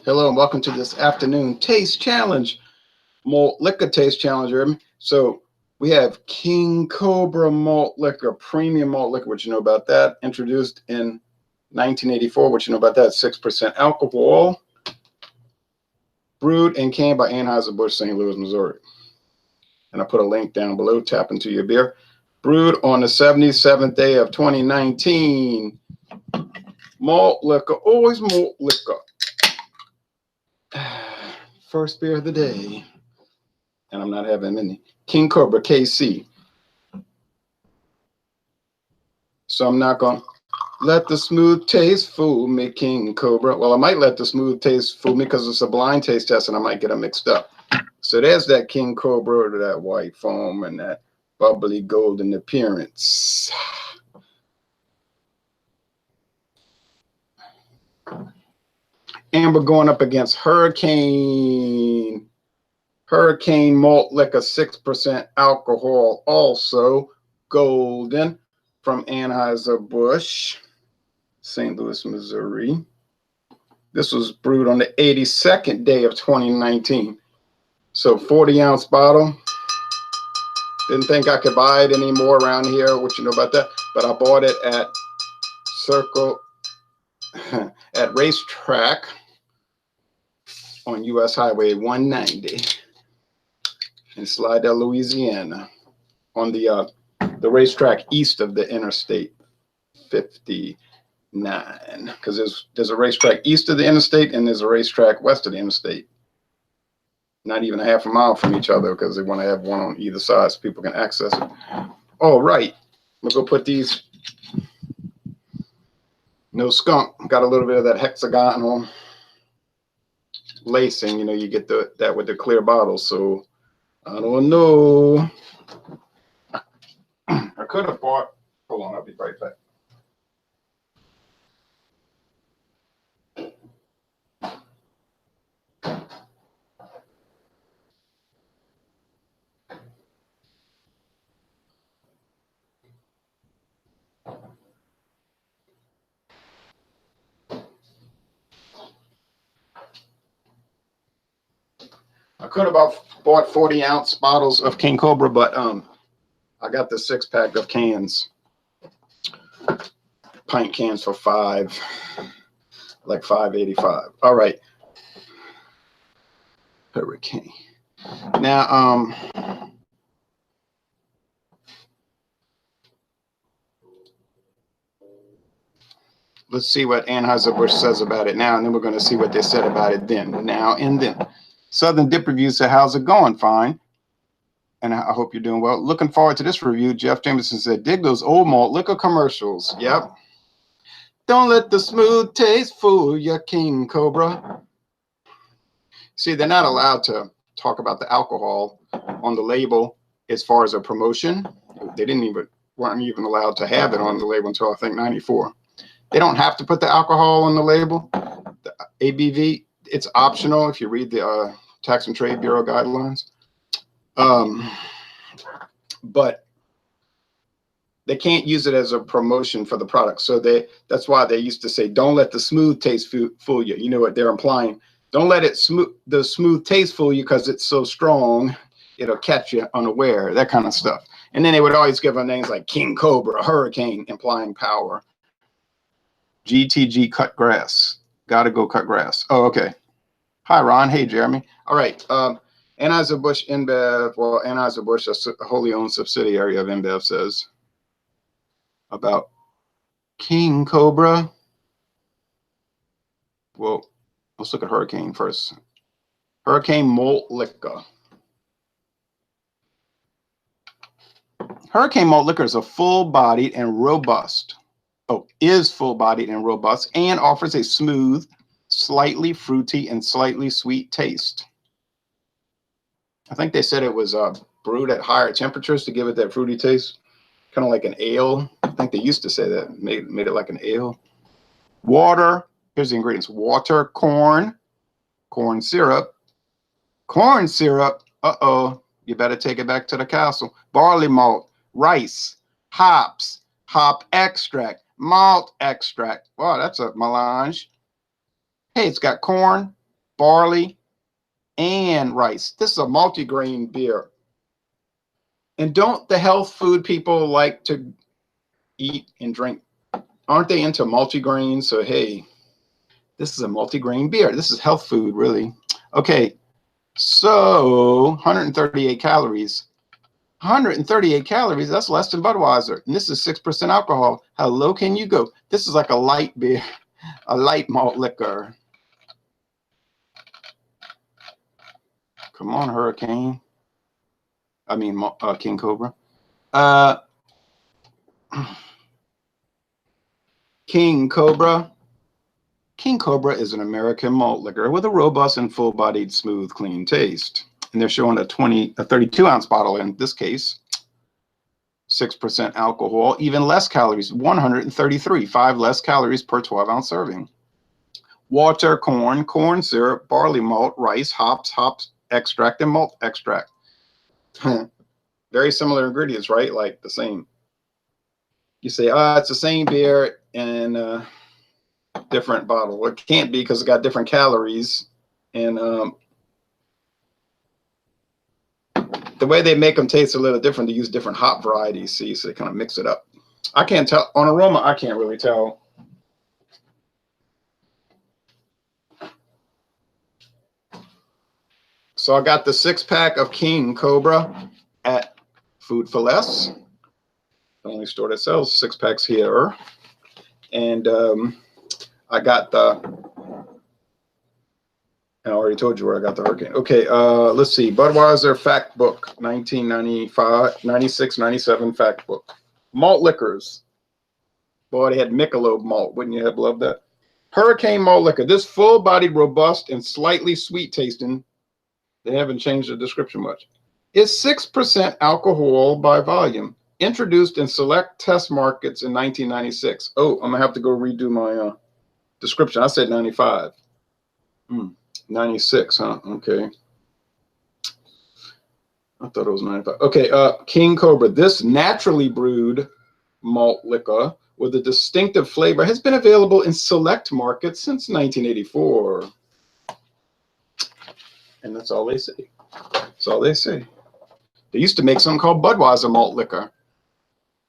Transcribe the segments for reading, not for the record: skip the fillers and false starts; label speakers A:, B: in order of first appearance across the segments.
A: Hello and welcome to this afternoon taste challenge, malt liquor taste challenge. So we have King Cobra malt liquor, premium malt liquor. What you know about that? Introduced in 1984. What you know about that? 6% alcohol. Brewed and canned by Anheuser-Busch, St. Louis, Missouri. And I put a link down below. Tap into your beer. Brewed on the 77th day of 2019. Malt liquor, always malt liquor. First beer of the day, and I'm not having any. King Cobra KC. So I'm not going to let the smooth taste fool me, King Cobra. Well, I might let the smooth taste fool me because it's a blind taste test and I might get them mixed up. So there's that King Cobra, that white foam and that bubbly golden appearance. And we're going up against Hurricane malt liquor, 6% alcohol, also golden, from Anheuser-Busch, St. Louis, Missouri. This was brewed on the 82nd day of 2019. So 40-ounce bottle. Didn't think I could buy it anymore around here. What you know about that? But I bought it at at Racetrack on US Highway 190 in Slidell, Louisiana, on the racetrack east of the Interstate 59, because there's a racetrack east of the interstate and there's a racetrack west of the interstate. Not even a half a mile from each other because they want to have one on either side so people can access it. All right, we'll go put these. No skunk. Got a little bit of that hexagonal lacing. You know, you get that with the clear bottle. So I don't know. I could have bought. Hold on, I'll be right back. I could have bought 40-ounce bottles of King Cobra, but I got the 6-pack of cans, pint cans for like $5.85. All right, Hurricane. Now, let's see what Anheuser-Busch says about it now, and then we're going to see what they said about it then. Now and then. Southern Dip Review said, "How's it going? Fine. And I hope you're doing well. Looking forward to this review." Jeff Jameson said, "Dig those old malt liquor commercials." Yep. Don't let the smooth taste fool you, King Cobra. See, they're not allowed to talk about the alcohol on the label as far as a promotion. They weren't even allowed to have it on the label until I think 94. They don't have to put the alcohol on the label. The ABV, it's optional if you read the Tax and Trade Bureau guidelines. But they can't use it as a promotion for the product. So that's why they used to say, don't let the smooth taste fool you. You know what they're implying? Don't let the smooth taste fool you because it's so strong, it'll catch you unaware, that kind of stuff. And then they would always give them names like King Cobra, Hurricane, implying power. GTG cut grass. Gotta go cut grass. Oh, okay. Hi, Ron. Hey, Jeremy. All right. Anheuser-Busch InBev, well, Anheuser-Busch, a wholly owned subsidiary of InBev, says about King Cobra. Well, let's look at Hurricane first. Hurricane malt liquor. Hurricane malt liquor is full-bodied and robust. Is full-bodied and robust and offers a smooth, slightly fruity, and slightly sweet taste. I think they said it was brewed at higher temperatures to give it that fruity taste. Kind of like an ale. I think they used to say that. Made it like an ale. Water. Here's the ingredients. Water, corn syrup. Corn syrup. Uh-oh. You better take it back to the castle. Barley malt. Rice. Hops. Hop extract. Malt extract. Wow, that's a melange. Hey, it's got corn, barley, and rice. This is a multi-grain beer. And don't the health food people like to eat and drink? Aren't they into multi-grain? So, hey, this is a multi-grain beer. This is health food, really. Okay, so 138 calories. 138 calories, that's less than Budweiser. And this is 6% alcohol. How low can you go? This is like a light beer, a light malt liquor. Come on, Hurricane. I mean, King Cobra. King Cobra. King Cobra is an American malt liquor with a robust and full-bodied, smooth, clean taste. And they're showing a 32-ounce bottle in this case. 6% alcohol, even less calories, 133, 5 less calories per 12-ounce serving. Water, corn syrup, barley malt, rice, hops extract, and malt extract. Very similar ingredients, right? Like the same. You say, it's the same beer in a different bottle. Well, it can't be because it's got different calories. And the way they make them taste a little different. They use different hop varieties, see, so they kind of mix it up. I can't tell. On aroma, I can't really tell. So I got the 6-pack of King Cobra at Food for Less. The only store that sells 6-packs here. And I got I already told you where I got the Hurricane. Okay, let's see. Budweiser Fact Book, 1995, 96, 97 Fact Book. Malt liquors. Boy, they had Michelob malt. Wouldn't you have loved that? Hurricane malt liquor. This full-bodied, robust, and slightly sweet tasting, they haven't changed the description much, is 6% alcohol by volume. Introduced in select test markets in 1996. Oh, I'm going to have to go redo my description. I said 95. 96, huh? Okay. I thought it was 95. Okay, King Cobra. This naturally brewed malt liquor with a distinctive flavor has been available in select markets since 1984. And that's all they say. That's all they say. They used to make something called Budweiser malt liquor.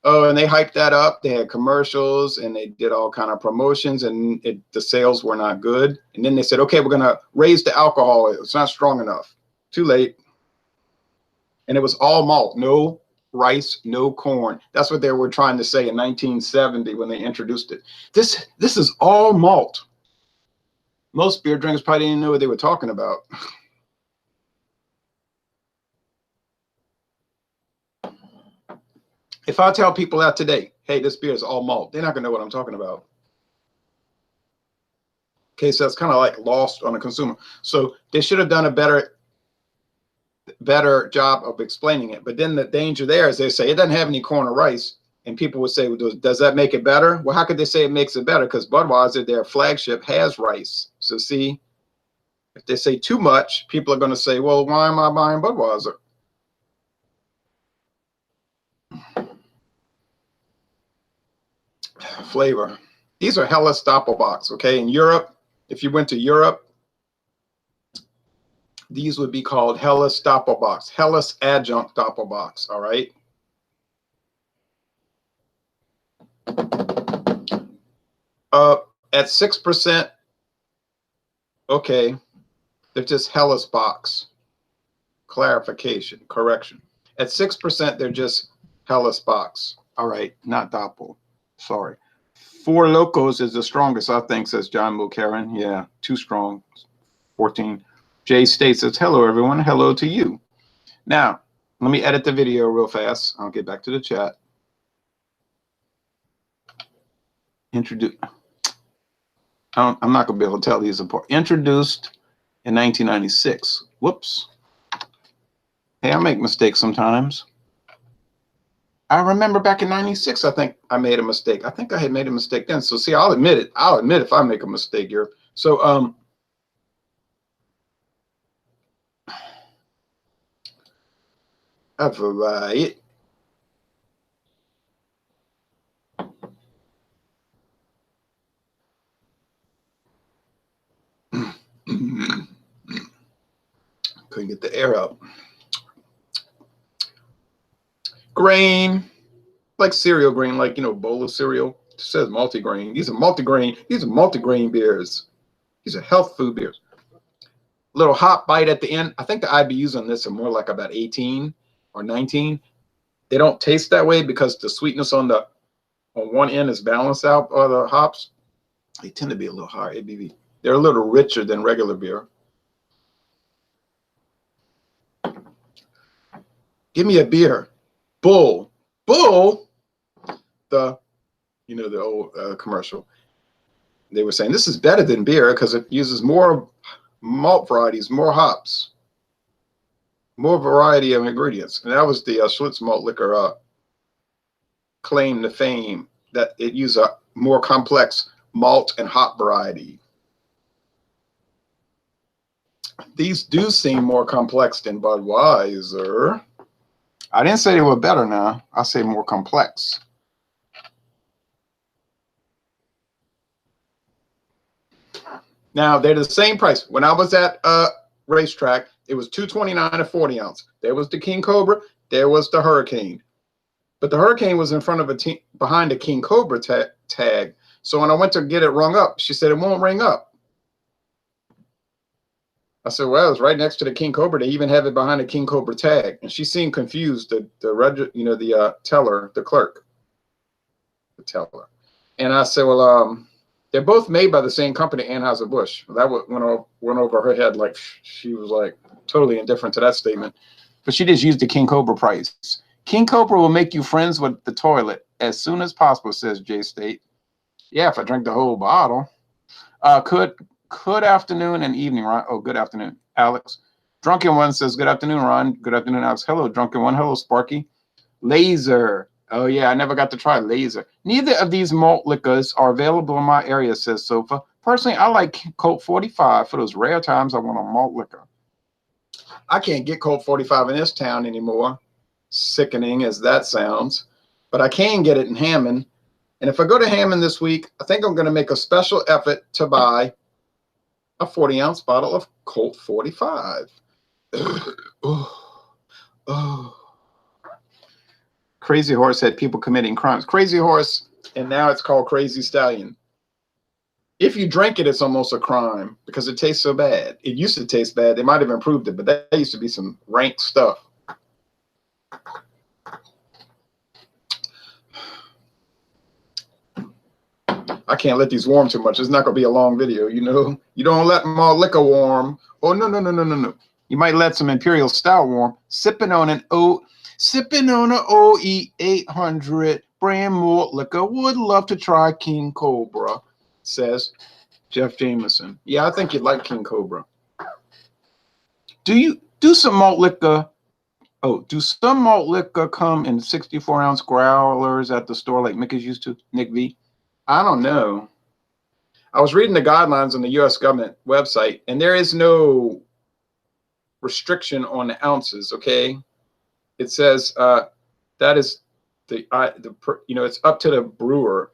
A: Oh, and they hyped that up. They had commercials and they did all kind of promotions, and the sales were not good. And then they said, okay, we're going to raise the alcohol. It's not strong enough. Too late. And it was all malt, no rice, no corn. That's what they were trying to say in 1970 when they introduced it. This is all malt. Most beer drinkers probably didn't know what they were talking about. If I tell people that today, hey, this beer is all malt, they're not going to know what I'm talking about. Okay, so that's kind of like lost on the consumer. So they should have done a better job of explaining it. But then the danger there is they say it doesn't have any corn or rice. And people would say, well, does that make it better? Well, how could they say it makes it better? Because Budweiser, their flagship, has rice. So see, if they say too much, people are going to say, well, why am I buying Budweiser? Flavor. These are Helles Doppelbocks, okay? In Europe, if you went to Europe, these would be called Helles Doppelbocks, Helles Adjunct Doppelbocks, all right? At 6%, okay, they're just Helles box. Clarification, correction. At 6%, they're just Helles box. All right, not Doppel. Sorry. Four Locos is the strongest, I think, says John Mulcairn. Yeah, too strong. 14. Jay State says, hello, everyone. Hello to you. Now, let me edit the video real fast. I'll get back to the chat. I'm not going to be able to tell these apart. Introduced in 1996. Whoops. Hey, I make mistakes sometimes. I remember back in 96, I think I made a mistake. I think I had made a mistake then. So see, I'll admit it. I'll admit if I make a mistake here. So that's right. Couldn't get the air out. Grain, like cereal grain, like, you know, bowl of cereal. It says multigrain. These are multigrain. These are multigrain beers. These are health food beers. Little hop bite at the end. I think the IBUs on this are more like about 18 or 19. They don't taste that way because the sweetness on one end is balanced out by the hops. They tend to be a little higher ABV. They're a little richer than regular beer. Give me a beer. Bull. Bull. The old commercial. They were saying this is better than beer because it uses more malt varieties, more hops, more variety of ingredients. And that was the Schlitz malt liquor claim to fame, that it used a more complex malt and hop variety. These do seem more complex than Budweiser. I didn't say they were better now. I say more complex. Now, they're the same price. When I was at Racetrack, it was $2.29 a 40 ounce. There was the King Cobra. There was the Hurricane. But the Hurricane was in front of behind the King Cobra tag. So when I went to get it rung up, she said it won't ring up. I said, well, it's right next to the King Cobra. They even have it behind the King Cobra tag. And she seemed confused, the teller, the clerk, the teller. And I said, well, they're both made by the same company, Anheuser-Busch. That went over her head, like she was like totally indifferent to that statement. But she just used the King Cobra price. King Cobra will make you friends with the toilet as soon as possible, says J State. Yeah, if I drink the whole bottle. Good afternoon and evening, Ron. Oh, good afternoon, Alex. Drunken One says, good afternoon, Ron. Good afternoon, Alex. Hello, Drunken One. Hello, Sparky. Laser. Oh, yeah, I never got to try Laser. Neither of these malt liquors are available in my area, says Sofa. Personally, I like Colt 45 for those rare times I want a malt liquor. I can't get Colt 45 in this town anymore, sickening as that sounds, but I can get it in Hammond. And if I go to Hammond this week, I think I'm going to make a special effort to buy a 40-ounce bottle of Colt 45. Oh. Crazy Horse had people committing crimes. Crazy Horse, and now it's called Crazy Stallion. If you drink it, it's almost a crime because it tastes so bad. It used to taste bad. They might have improved it, but that used to be some rank stuff. I can't let these warm too much. It's not going to be a long video, you know. You don't let malt liquor warm. Oh, no. You might let some Imperial Stout warm. Sipping on an OE 800 brand malt liquor. Would love to try King Cobra, says Jeff Jameson. Yeah, I think you'd like King Cobra. Do some malt liquor? Oh, do some malt liquor come in 64-ounce growlers at the store like Mickey's used to, Nick V? I don't know. I was reading the guidelines on the U.S. government website, and there is no restriction on the ounces, okay? It says that is it's up to the brewer.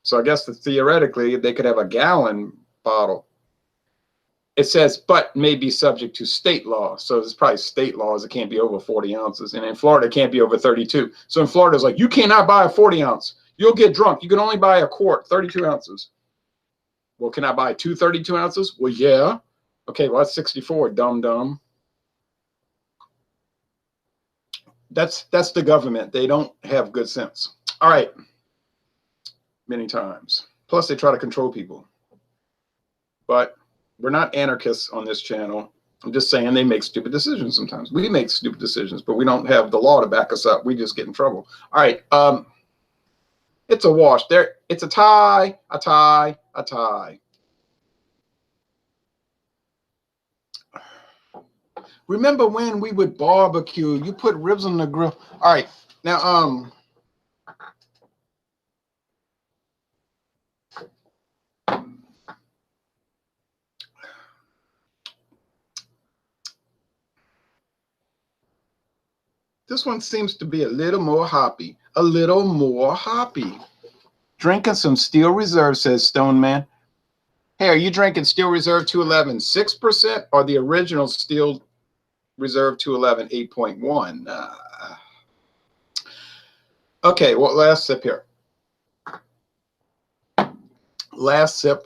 A: So I guess theoretically they could have a gallon bottle. It says, but may be subject to state law. So there's probably state laws. It can't be over 40 ounces. And in Florida, it can't be over 32. So in Florida, it's like, you cannot buy a 40 ounce. You'll get drunk. You can only buy a quart, 32 ounces. Well, can I buy 2 32 ounces? Well, yeah. Okay, well, that's 64, dumb. That's the government. They don't have good sense. All right. Many times. Plus, they try to control people. But we're not anarchists on this channel. I'm just saying they make stupid decisions sometimes. We make stupid decisions, but we don't have the law to back us up. We just get in trouble. All right. It's a wash. There. It's a tie. Remember when we would barbecue? You put ribs on the grill. All right. Now, this one seems to be a little more hoppy. Drinking some Steel Reserve, says Stone Man. Hey, are you drinking Steel Reserve 211 6% or the original Steel Reserve 211, 8.1. Okay, well, last sip here. Last sip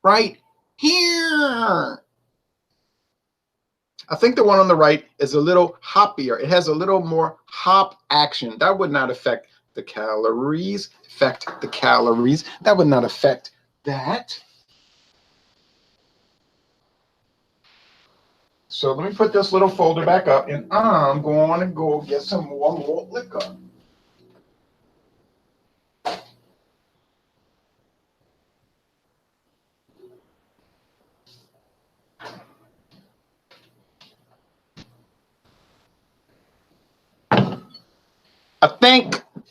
A: right here. I think the one on the right is a little hoppier. It has a little more hop action. That would not affect the calories. That would not affect that. So let me put this little folder back up, and I'm going to go get some more malt liquor.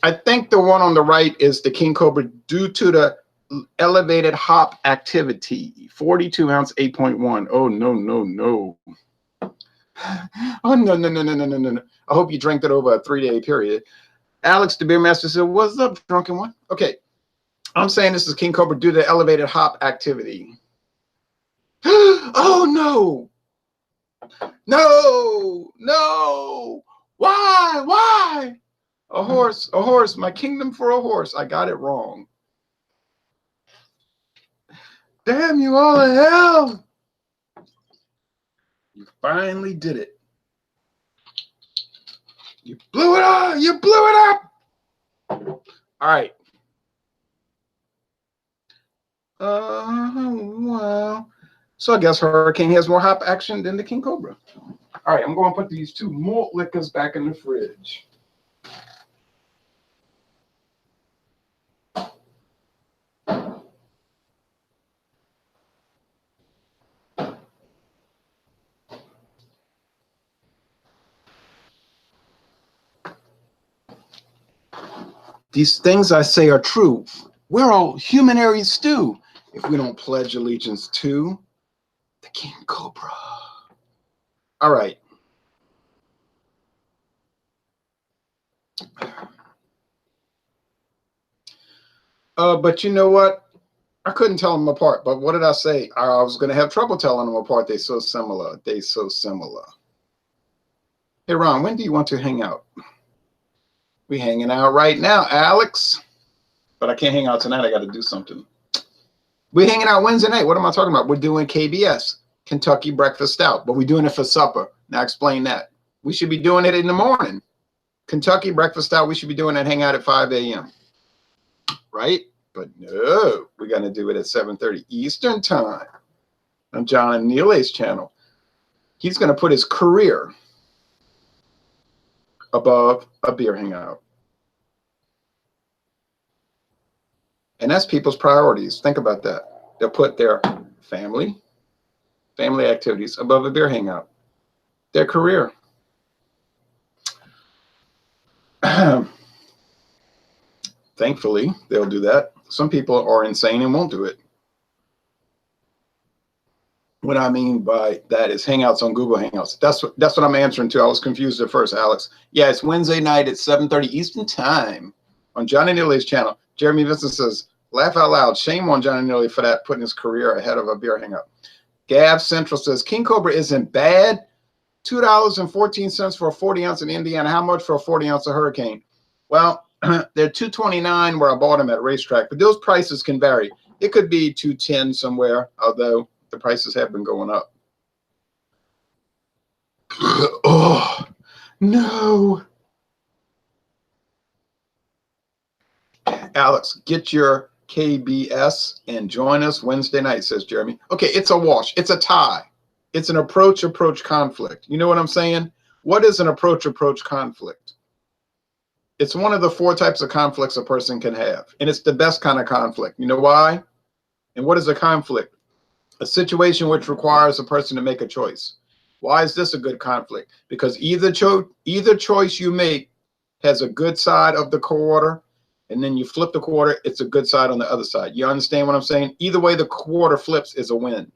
A: I think the one on the right is the King Cobra due to the elevated hop activity. 42 ounce, 8.1. Oh, no, no, no. Oh, no, no, no, no, no, no, no. I hope you drank that over a 3-day period. Alex, the beer master, said, what's up, drunken one? Okay. I'm saying this is King Cobra due to elevated hop activity. Oh, no. No, no. Why? A horse, my kingdom for a horse. I got it wrong. Damn you all to hell. You finally did it. You blew it up. You blew it up. All right. Well, so I guess Hurricane has more hop action than the King Cobra. All right, I'm going to put these two malt liquors back in the fridge. These things I say are true. We're all humanary stew if we don't pledge allegiance to the King Cobra. All right. But you know what? I couldn't tell them apart. But what did I say? I was going to have trouble telling them apart. They're so similar. They're so similar. Hey, Ron, when do you want to hang out? We hanging out right now, Alex. But I can't hang out tonight. I got to do something. We're hanging out Wednesday night. What am I talking about? We're doing KBS, Kentucky Breakfast Stout. But we're doing it for supper. Now explain that. We should be doing it in the morning. Kentucky Breakfast Stout, we should be doing that hang out at 5 a.m. Right? But no, we're going to do it at 7:30 Eastern time on John and Neely's channel. He's going to put his career above a beer hangout. And that's people's priorities. Think about that. They'll put their family activities above a beer hangout. Their career. Thankfully, they'll do that. Some people are insane and won't do it. What I mean by that is Hangouts on Google Hangouts. That's what I'm answering to. I was confused at first, Alex. Yeah, it's Wednesday night at 7:30 Eastern time on John and Neely's channel. Jeremy Vincent says, laugh out loud. Shame on John and Neely for that, putting his career ahead of a beer hangout. Gab Central says, King Cobra isn't bad. $2.14 for a 40 ounce in Indiana. How much for a 40 ounce of Hurricane? Well, they're $2.29 where I bought them at Racetrack, but those prices can vary. It could be $2.10 somewhere, although the prices have been going up. Oh, no. Alex, get your KBS and join us Wednesday night, says Jeremy. Okay, it's a wash. It's a tie. It's an approach conflict. You know what I'm saying? What is an approach conflict? It's one of the 4 types of conflicts a person can have, and it's the best kind of conflict. You know why? And what is a conflict? A situation which requires a person to make a choice. Why is this a good conflict? Because either choice you make has a good side of the quarter, and then you flip the quarter, it's a good side on the other side. You understand what I'm saying? Either way the quarter flips is a win.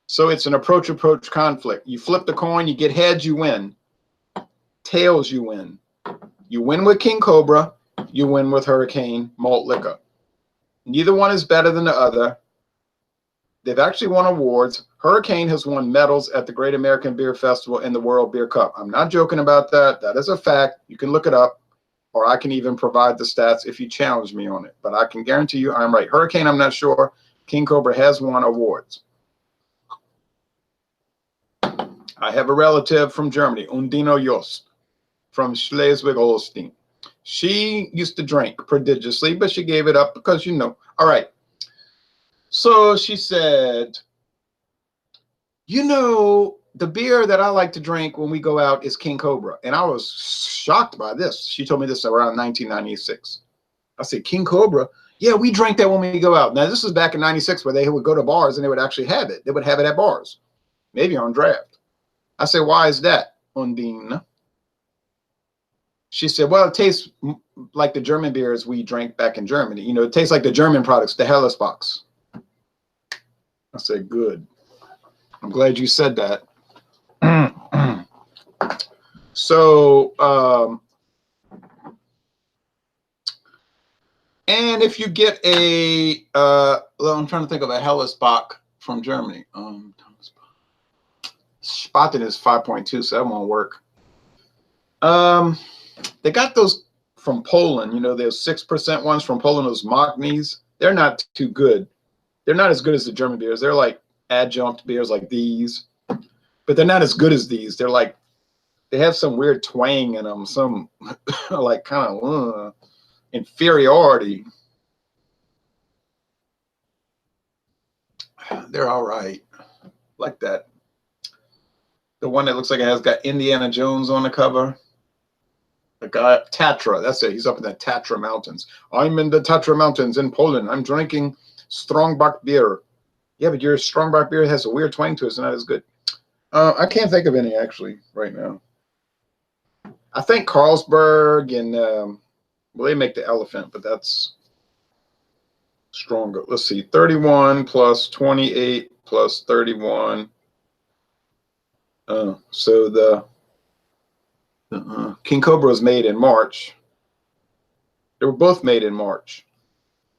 A: So it's an approach conflict. You flip the coin, you get heads, you win. Tails, you win. You win with King Cobra, you win with Hurricane Malt Liquor. Neither one is better than the other. They've actually won awards. Hurricane has won medals at the Great American Beer Festival and the World Beer Cup. I'm not joking about that. That is a fact. You can look it up, or I can even provide the stats if you challenge me on it. But I can guarantee you I'm right. Hurricane, I'm not sure. King Cobra has won awards. I have a relative from Germany, Undino Jost, from Schleswig-Holstein. She used to drink prodigiously, but she gave it up because, you know. All right. So she said, you know, the beer that I like to drink when we go out is King Cobra. And I was shocked by this. She told me this around 1996. I said, King Cobra? Yeah, we drank that when we go out. Now, this was back in 96 where they would go to bars and they would actually have it. They would have it at bars, maybe on draft. I said, why is that, Undine? She said, well, it tastes like the German beers we drank back in Germany. You know, it tastes like the German products, the Hellesbox. I said, good. I'm glad you said that. So, and if you get a, well, I'm trying to think of a Hellesbock from Germany. Spaten is 5.2, so that won't work. They got those from Poland. You know, there's 6% ones from Poland, those Magnis. They're not too good. They're not as good as the German beers. They're like adjunct beers like these, but they're not as good as these. They're like, they have some weird twang in them, some like kind of inferiority. They're all right, like that. The one that looks like it has got Indiana Jones on the cover. The guy, Tatra, that's it. He's up in the Tatra Mountains. I'm in the Tatra Mountains in Poland. I'm drinking Strongbock beer. Yeah, but your Strongbock beer has a weird twang to it. It's not as good. I can't think of any actually right now. I think Carlsberg and well, they make the Elephant, but that's stronger. Let's see, 31 plus 28 plus 31. So the King Cobra was made in March. They were both made in March.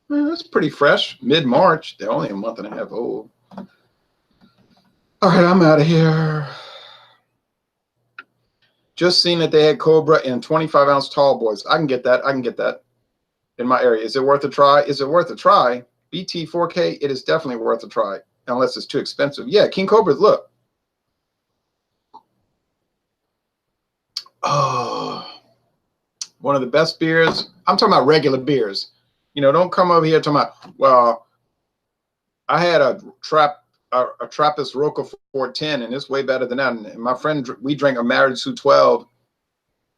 A: That's pretty fresh. Mid-March. They're only a month and a half old. All right, I'm out of here. Just seen that they had Cobra in 25-ounce tall boys. I can get that. I can get that in my area. Is it worth a try? Is it worth a try? BT 4K, it is definitely worth a try, unless it's too expensive. Yeah, King Cobras, look. Oh, one of the best beers. I'm talking about regular beers. You know, don't come over here talking about, well, I had a Trappist Roquefort 10, and it's way better than that. And my friend, we drank a Marisu 12.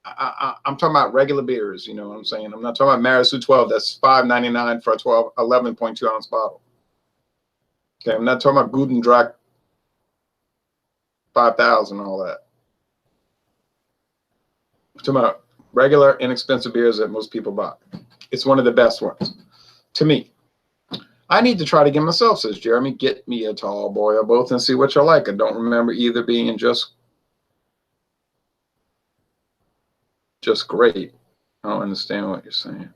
A: I'm talking about regular beers, you know what I'm saying? I'm not talking about Marisu 12. That's $5.99 for a 11.2 ounce bottle. Okay, I'm not talking about Guten Dracht 5,000 and all that. I'm talking about regular, inexpensive beers that most people buy. It's one of the best ones, to me. I need to try to get myself, says Jeremy. Get me a tall boy or both and see what you like. I don't remember either being just great. I don't understand what you're saying.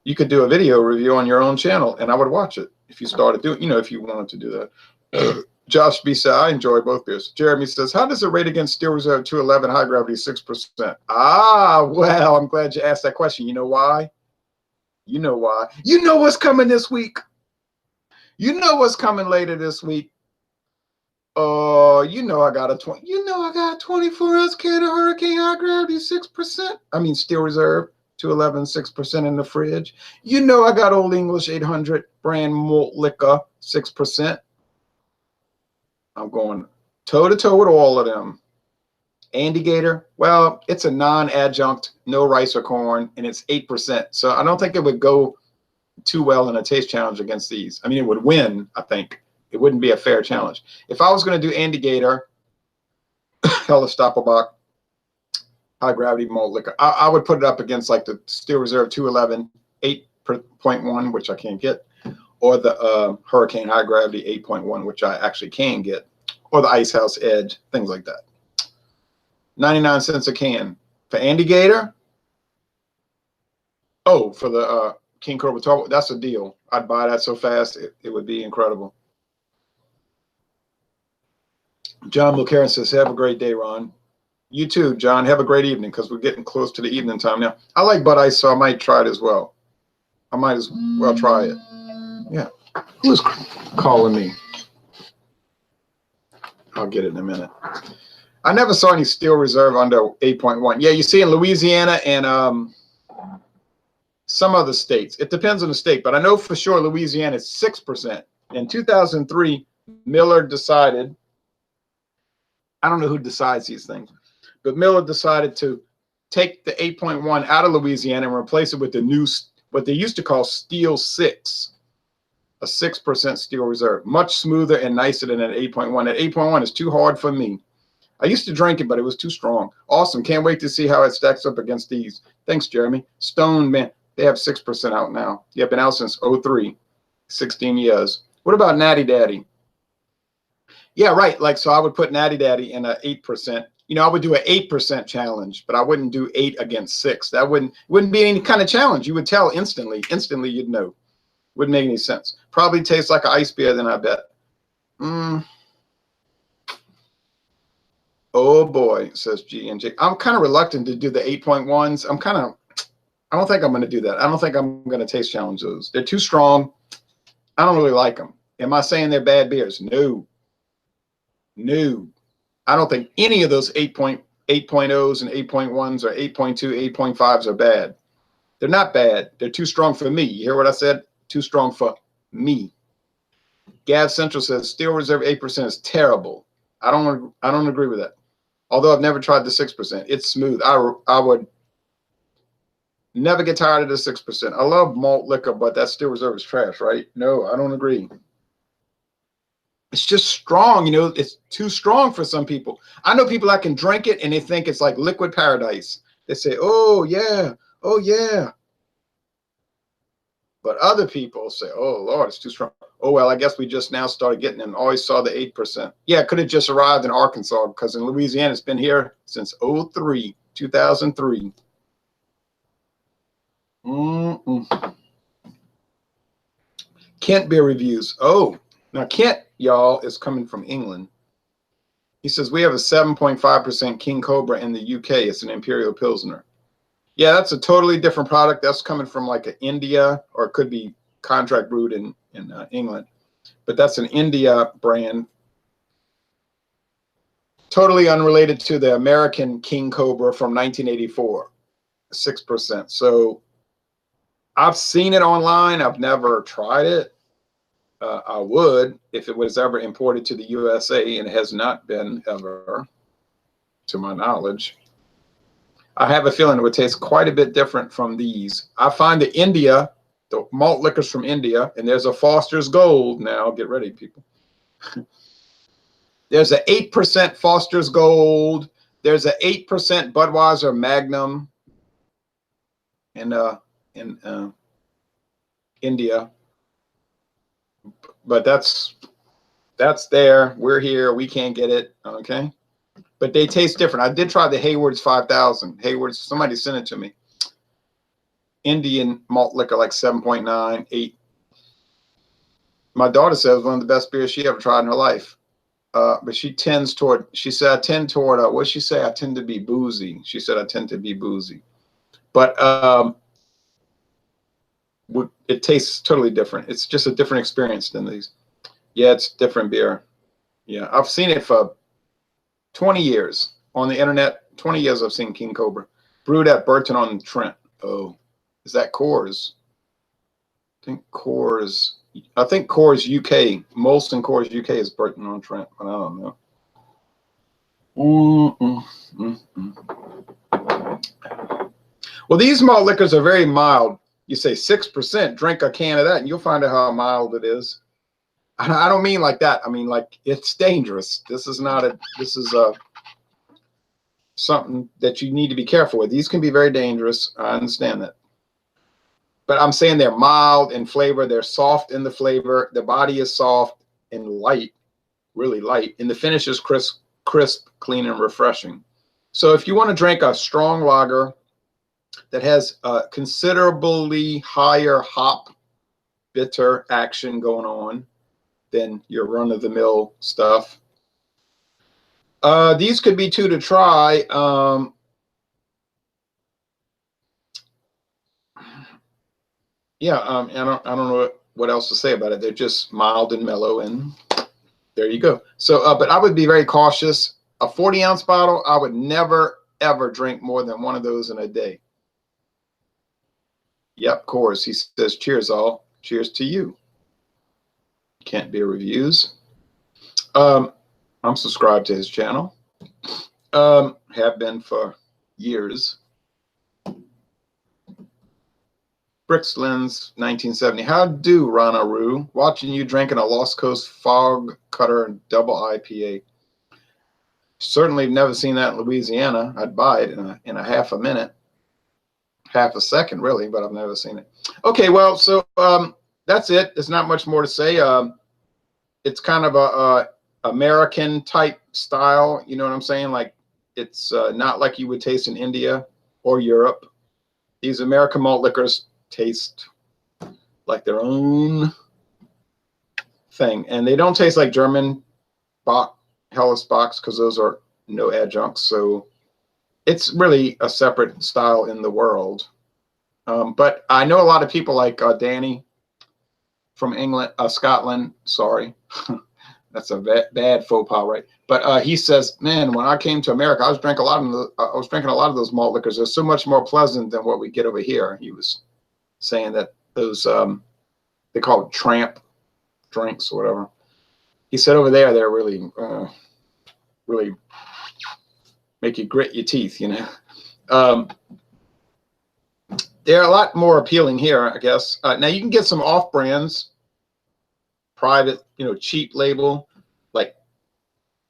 A: You could do a video review on your own channel, and I would watch it if you started doing, you know, if you wanted to do that. Josh B said, I enjoy both beers. Jeremy says, how does it rate against Steel Reserve 211 High Gravity 6%? Ah, well, I'm glad you asked that question. You know why? You know why. You know what's coming this week. You know what's coming later this week. You know I got a 24-ounce can of Hurricane High Gravity 6%. I mean Steel Reserve 211 6% in the fridge. You know I got Old English 800 brand malt liquor 6%. I'm going toe to toe with all of them. Andy Gator, well, it's a non-adjunct, no rice or corn, and it's 8%. So I don't think it would go too well in a taste challenge against these. I mean, it would win, I think. It wouldn't be a fair challenge. If I was going to do Andy Gator, Hellesbock, High Gravity Malt Liquor, I would put it up against like the Steel Reserve 211 8.1, which I can't get, or the Hurricane High Gravity 8.1, which I actually can get, or the Ice House Edge, things like that. 99 cents a can. For Andy Gator? Oh, for the King Cobra Turbo. That's a deal. I'd buy that so fast. It would be incredible. John Mulcairn says, have a great day, Ron. You too, John. Have a great evening, because we're getting close to the evening time now. I like Bud Ice, so I might try it as well. I might as well try it. Yeah. Who's calling me? I'll get it in a minute. I never saw any steel reserve under 8.1. Yeah, you see in Louisiana and some other states. It depends on the state, but I know for sure Louisiana is 6%. In 2003, Miller decided, I don't know who decides these things, but Miller decided to take the 8.1 out of Louisiana and replace it with the new, what they used to call Steel 6, a 6% steel reserve. Much smoother and nicer than an 8.1. That 8.1 is too hard for me. I used to drink it, but it was too strong. Awesome. Can't wait to see how it stacks up against these. Thanks, Jeremy. Stone, man, they have 6% out now. Yeah, been out since 03, 16 years. What about Natty Daddy? Yeah, right. Like, so I would put Natty Daddy in a 8%. You know, I would do an 8% challenge, but I wouldn't do 8 against 6. That wouldn't be any kind of challenge. You would tell instantly. Instantly, you'd know. Wouldn't make any sense. Probably tastes like an ice beer, then I bet. Oh boy, says G&J. I'm kind of reluctant to do the 8.1s. I don't think I'm going to do that. I don't think I'm going to taste challenge those. They're too strong. I don't really like them. Am I saying they're bad beers? No. No. I don't think any of those 8.0s and 8.1s or 8.2, 8.5s are bad. They're not bad. They're too strong for me. You hear what I said? Too strong for me. Gav Central says Steel Reserve 8% is terrible. I don't agree with that. Although I've never tried the 6%. It's smooth. I would never get tired of the 6%. I love malt liquor, but that Steel Reserve is trash, right? No, I don't agree. It's just strong, you know. It's too strong for some people. I know people that can drink it and they think it's like liquid paradise. They say, oh yeah, oh yeah. But other people say, oh Lord, it's too strong. Oh well, I guess we just now started getting them. Always saw the 8%. Yeah, it could have just arrived in Arkansas, because in Louisiana it's been here since 03, 2003. Kent beer reviews. Oh, now Kent, y'all, is coming from England. He says we have a 7.5% King Cobra in the UK. It's an Imperial Pilsner. Yeah, that's a totally different product. That's coming from like an India, or it could be contract brewed in England. But that's an India brand. Totally unrelated to the American King Cobra from 1984, 6%. So I've seen it online. I've never tried it. I would if it was ever imported to the USA, and it has not been ever, to my knowledge. I have a feeling it would taste quite a bit different from these. I find the malt liquors from India, and there's a Foster's Gold now. Get ready, people. There's an 8% Foster's Gold. There's an 8% Budweiser Magnum in India. But that's there. We're here. We can't get it. Okay. But they taste different. I did try the Hayward's 5000. Hayward's, somebody sent it to me. Indian malt liquor, like 7.9, 8. My daughter says it was one of the best beers she ever tried in her life. But she tends toward, she said, I tend toward, what did she say? I tend to be boozy. She said, I tend to be boozy. But it tastes totally different. It's just a different experience than these. Yeah, it's different beer. Yeah, I've seen it for 20 years on the internet. 20 years I've seen King Cobra. Brewed at Burton-on-Trent. Oh, is that Coors? I think Coors UK. Molson Coors UK is Burton-on-Trent, but I don't know. Well, these malt liquors are very mild. You say 6%, drink a can of that, and you'll find out how mild it is. I don't mean like that. I mean like it's dangerous. This is something that you need to be careful with. These can be very dangerous. I understand that. But I'm saying they're mild in flavor. They're soft in the flavor. The body is soft and light, really light. And the finish is crisp, clean, and refreshing. So if you want to drink a strong lager that has considerably higher hop bitter action going on than your run-of-the-mill stuff. These could be two to try. Yeah, I don't know what else to say about it. They're just mild and mellow, and there you go. So, but I would be very cautious. A 40-ounce bottle, I would never, ever drink more than one of those in a day. Yep, Coors. He says, cheers, all. Cheers to you. Can't Beer Reviews. I'm subscribed to his channel. Have been for years. Brixlands, 1970. How do, Ranaru? Watching you drinking a Lost Coast Fog Cutter and double IPA. Certainly never seen that in Louisiana. I'd buy it in a half a minute. Half a second, really, but I've never seen it. Okay, well, so that's it. There's not much more to say. It's kind of a American type style. You know what I'm saying? Like, it's not like you would taste in India or Europe. These American malt liquors taste like their own thing, and they don't taste like German Bock, Helles Bocks, because those are no adjuncts. So it's really a separate style in the world. But I know a lot of people like Danny from England, Scotland. Sorry, that's a bad faux pas, right? But he says, man, when I came to America, I was drinking a lot of those malt liquors. They're so much more pleasant than what we get over here. He was saying that those they call it tramp drinks or whatever. He said over there they're really really make you grit your teeth, you know. They're a lot more appealing here, I guess. Now you can get some off brands, private, you know, cheap label, like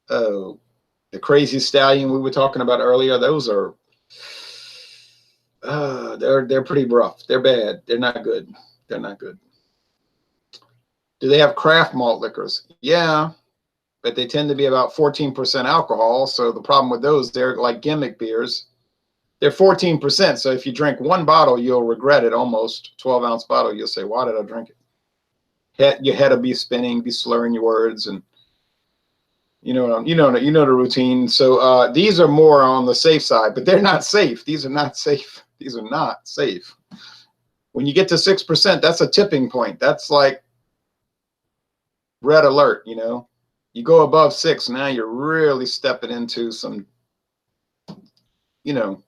A: the Crazy Stallion we were talking about earlier. Those are they're pretty rough. They're bad. They're not good. They're not good. Do they have craft malt liquors? Yeah, but they tend to be about 14% alcohol. So the problem with those, they're like gimmick beers. They're 14%. So if you drink one bottle, you'll regret it almost. 12-ounce bottle, you'll say, why did I drink it? Your head will be spinning, be slurring your words, and you know the routine. So these are more on the safe side, but they're not safe. These are not safe. These are not safe. When you get to 6%, that's a tipping point. That's like red alert, you know. You go above 6, now you're really stepping into some, you know,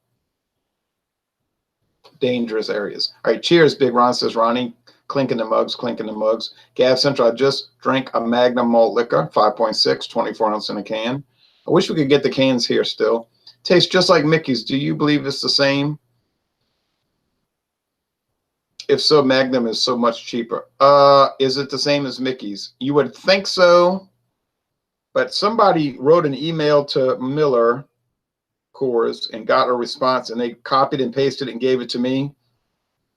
A: dangerous areas. All right, cheers, Big Ron, says Ronnie. Clinking the mugs, clinking the mugs. Gav Central, I just drank a Magnum malt liquor, 5.6, 24 ounce in a can. I wish we could get the cans here still. Tastes just like Mickey's. Do you believe it's the same? If so, Magnum is so much cheaper. Is it the same as Mickey's? You would think so, but somebody wrote an email to Miller Coors and got a response, and they copied and pasted it and gave it to me.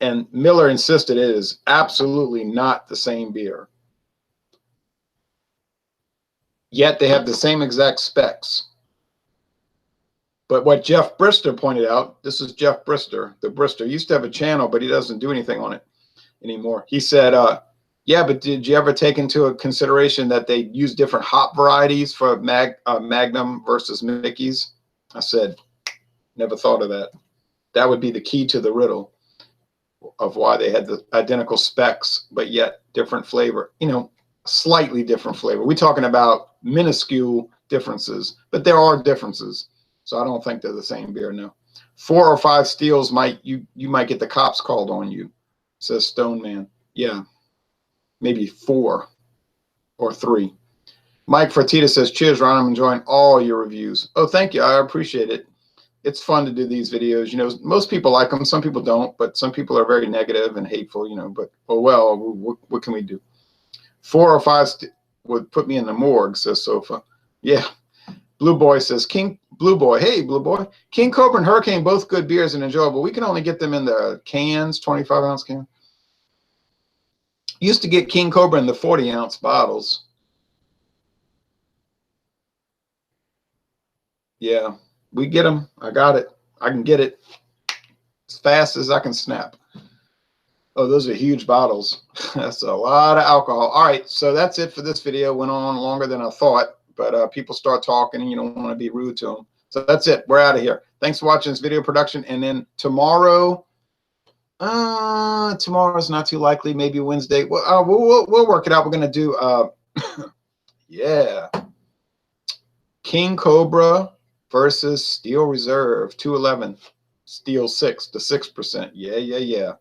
A: And Miller insisted it is absolutely not the same beer. Yet they have the same exact specs. But what Jeff Brister pointed out, this is Jeff Brister, the Brister, used to have a channel, but he doesn't do anything on it anymore. He said, yeah, but did you ever take into consideration that they use different hop varieties for Magnum versus Mickey's? I said, never thought of that. That would be the key to the riddle of why they had the identical specs, but yet different flavor, you know, slightly different flavor. We're talking about minuscule differences, but there are differences. So I don't think they're the same beer, no. 4 or 5 steals you might get the cops called on you, says Stone Man. Yeah, maybe 4 or 3. Mike Fertitta says, cheers, Ron. I'm enjoying all your reviews. Oh, thank you. I appreciate it. It's fun to do these videos. You know, most people like them. Some people don't, but some people are very negative and hateful, you know, but, oh, well, what can we do? 4 or 5 would put me in the morgue, says Sofa. Yeah. Blue Boy says, Blue Boy, hey, Blue Boy. King Cobra and Hurricane, both good beers and enjoyable. We can only get them in the cans, 25-ounce can. Used to get King Cobra in the 40-ounce bottles. Yeah, we get them. I got it. I can get it. as fast as I can snap. Oh, those are huge bottles. That's a lot of alcohol. All right, so that's it for this video. Went on longer than I thought, but people start talking and you don't want to be rude to them. So that's it. We're out of here. Thanks for watching this video production. And then tomorrow, tomorrow's not too likely. Maybe Wednesday. Well, we'll work it out. We're gonna do yeah, King Cobra versus Steel Reserve 211, Steel 6 to 6%. Yeah.